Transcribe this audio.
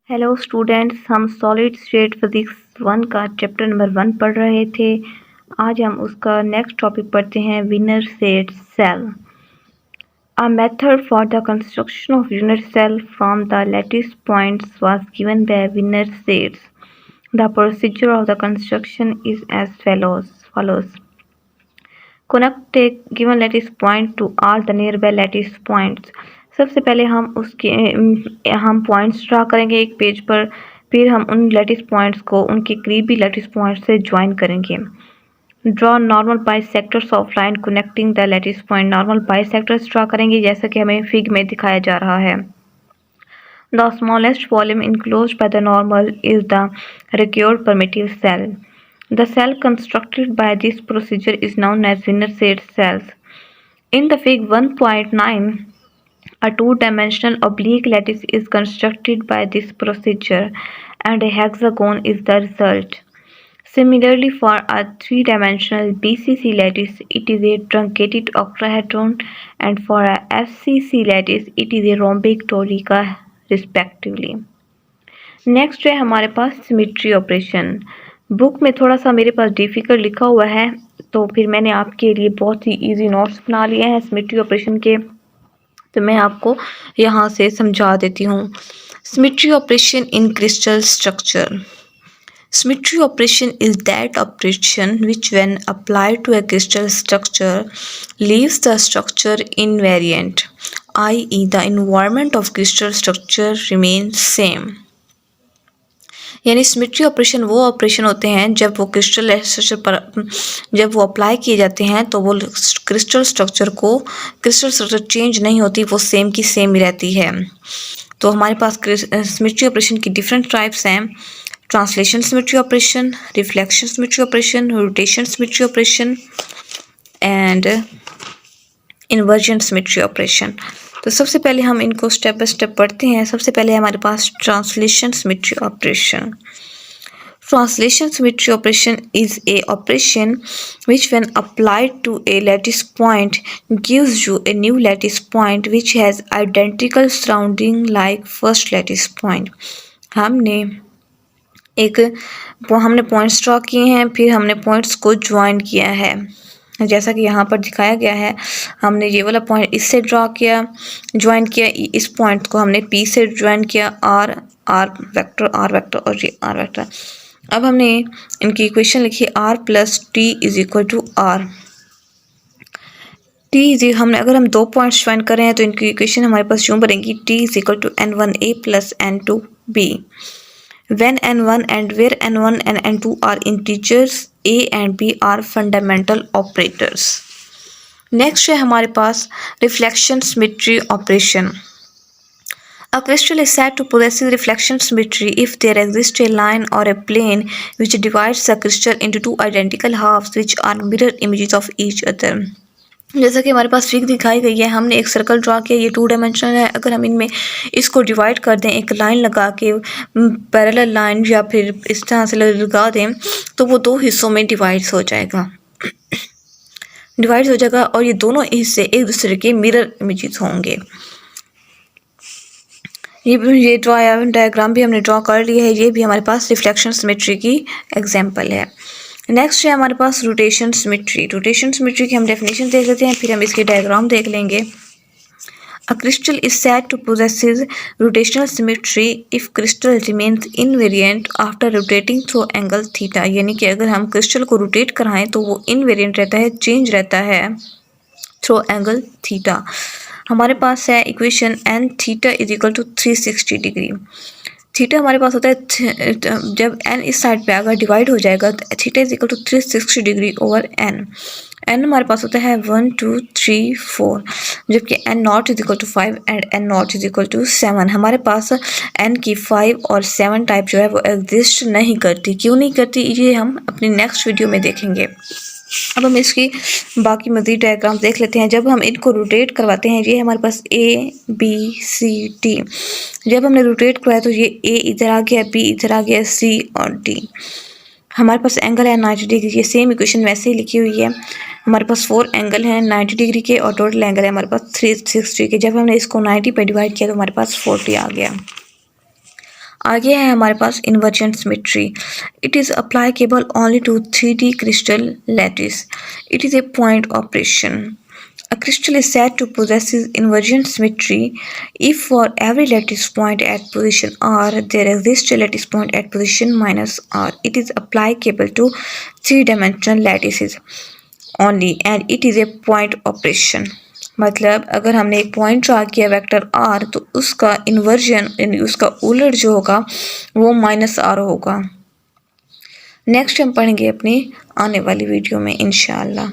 Hello students, हम solid state physics 1 का chapter number 1 पढ़ रहे थे। आज हम उसका नेक्स्ट टॉपिक पढ़ते हैं, Wigner Seitz cell. A method for the construction of unit cell from the lattice points was given by Wiener sets. The procedure of the construction is as follows. Connect a given lattice point to all the nearby lattice points. सबसे पहले हम points draw करेंगे एक page पर, फिर हम उन lattice points को उनके करीबी लैटिस पॉइंट से ज्वाइन करेंगे। Draw normal bisectors of line connecting the lattice point. Normal bisectors draw करेंगे जैसा कि हमें फिग में दिखाया जा रहा है। The smallest volume enclosed by the normal is the required primitive cell. The cell constructed by this procedure is known as Wiener set cells. In the fig 1.9, a two-dimensional oblique lattice is constructed by this procedure, and a hexagon is the result. Similarly, for a three-dimensional BCC lattice, it is a truncated octahedron, and for a FCC lattice, it is a rhombic torica, respectively. Next है हमारे पास symmetry operation. Book में थोड़ा सा मेरे पास difficult लिखा हुआ है, तो फिर मैंने आपके लिए बहुत ही इजी नोट्स बना लिए हैं सिमेट्री ऑपरेशन के, तो मैं आपको यहाँ से समझा देती हूँ। Symmetry operation in crystal structure. Symmetry operation is that operation which, when applied to a crystal structure, leaves the structure invariant, i.e., the environment of crystal structure remains same. यानी सिमेट्री ऑपरेशन वो operation होते हैं जब वो crystal structure पर जब वो apply किए जाते हैं तो वो क्रिस्टल स्ट्रक्चर चेंज नहीं होती, वो सेम की सेम ही रहती है। तो हमारे पास सिमेट्री ऑपरेशन की डिफरेंट टाइप्स हैं। Translation symmetry operation, reflection symmetry operation, rotation symmetry operation and inversion symmetry operation. तो सबसे पहले हम इनको स्टेप बाय स्टेप पढ़ते हैं। सबसे पहले हमारे पास translation symmetry operation. Translation symmetry operation is a operation which, when applied to a lattice point, gives you a new lattice point which has identical surrounding like first lattice point. हमने points draw किए हैं, फिर हमने points को join किया है जैसा कि यहाँ पर दिखाया गया है। हमने ये वाला पॉइंट इससे ड्रॉ किया, ज्वाइन किया, इस पॉइंट को हमने पी से ज्वाइन किया, आर वेक्टर और ये आर वेक्टर। अब हमने इनकी इक्वेशन लिखी, R plus T is equal to R. हमने अगर हम दो पॉइंट्स ज्वाइन कर रहे हैं तो इनकी इक्वेशन हमारे पास यूँ बनेगी, T is equal to n1a plus n2b। When n1 and where n1 and n2 are integers, a and b are fundamental operators. Next है हमारे पास reflection symmetry operation. A crystal is said to possess reflection symmetry if there exists a line or a plane which divides the crystal into two identical halves which are mirror images of each other. जैसा कि हमारे पास fig दिखाई गई है, हमने एक circle draw किया, ये टू डायमेंशनल है। अगर हम इनमें इसको डिवाइड कर दें, एक लाइन लगा के पैरेलल लाइन या फिर इस तरह से लगा दें, तो वो दो हिस्सों में डिवाइड हो जाएगा और ये दोनों हिस्से एक दूसरे के मिरर इमेजेस होंगे। ये डायग्राम भी हमने ड्रॉ कर लिया है, ये भी हमारे पास रिफ्लेक्शन सिमेट्री की एग्जाम्पल है। नेक्स्ट है हमारे पास रोटेशन सिमेट्री। रोटेशन सिमेट्री की हम डेफिनेशन देख लेते हैं, फिर हम इसके डायग्राम देख लेंगे। A crystal is said to possesses rotational symmetry if crystal remains invariant after rotating through angle theta. यानी कि अगर हम क्रिस्टल को रोटेट कराएं तो वो इनवेरिएंट रहता है, चेंज रहता है थ्रू एंगल थीटा। हमारे पास है equation n theta is equal to 360 degree. Theta हमारे पास होता है, जब एन इस साइड पे अगर डिवाइड हो जाएगा तो theta is equal to 360 degree over n. N हमारे पास होता है 1 2 3 4, जबकि n not is equal to 5 and n not is equal to 7। हमारे पास एन की 5 और 7 टाइप जो है वो एग्जिस्ट नहीं करती। क्यों नहीं करती, ये हम अपनी नेक्स्ट वीडियो में देखेंगे। अब हम इसकी बाकी मज़ीद डायग्राम देख लेते हैं। जब हम इनको रोटेट करवाते हैं, ये हमारे पास ए बी सी डी। जब हमने रोटेट करवाया तो ये ए इधर आ गया, बी इधर आ गया, सी और डी। हमारे पास एंगल है 90 डिग्री। ये सेम इक्वेशन वैसे ही लिखी हुई है। हमारे पास 4 एंगल हैं 90 डिग्री के और टोटल एंगल है हमारे पास 360 के। जब हमने इसको 90 पे डिवाइड किया तो हमारे पास 40 आ गया। आगे है हमारे पास inversion symmetry. It is applicable only to 3D crystal lattice. It is a point operation. A crystal is said to possess inversion symmetry if for every lattice point at position R there exists a lattice point at position minus R. It is applicable to three-dimensional lattices only and it is a point operation. मतलब अगर हमने एक point draw किया vector are तो उसका inversion यानी उसका उलट जो होगा वो -r होगा। नेक्स्ट हम पढ़ेंगे अपनी आने वाली वीडियो में इंशाअल्लाह।